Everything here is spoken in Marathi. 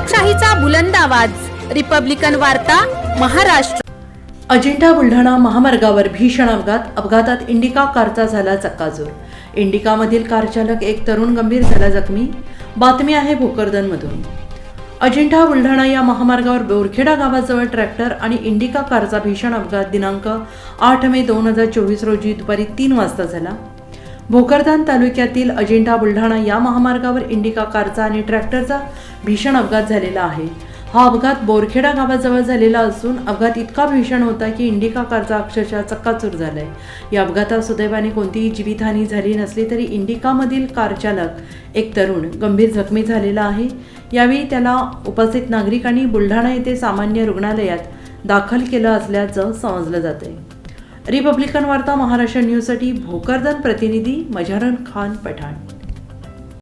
लोकशाहीचा बुलंद आवाज, रिपब्लिकन वार्ता, महाराष्ट्र। अजिंठा बुलढाणा महामार्गावर भीषण अपघातात इंडिका कारचा झाला चक्काचूर। इंडिकामधील कार चालक एक तरुण गंभीर झाला जखमी। बातमी आहे भोकरदनमधून। अजिंठा बुलढाणा या महामार्गावर बोरखेडा गावाजवळ ट्रॅक्टर आणि इंडिका कारचा भीषण अपघात दिनांक 8 मे 2024 रोजी दुपारी 3 वाजता झाला। भोकरदन तालुक्यातील अजिंठा बुलढाणा या महामार्गावर इंडिका कारचा आणि ट्रॅक्टरचा भीषण अपघात झालेला आहे। हा अपघात बोरखेडा गावाजवळ झालेला असून अपघात इतका भीषण होता की इंडिका कारचा अक्षरशः चक्काचूर झालाय। या अपघातात सुदैवाने कोणतीही जीवितहानी झाली नसली तरी इंडिकामधील कार चालक एक तरुण गंभीर जखमी झालेला आहे। यावेळी त्याला उपस्थित नागरिकांनी बुलढाणा येथे सामान्य रुग्णालयात दाखल केलं असल्याचं समजलं जातंय। रिपब्लिकन वार्ता महाराष्ट्र न्यूजसाठी भोकरदन प्रतिनिधी मजारन खान पठाण।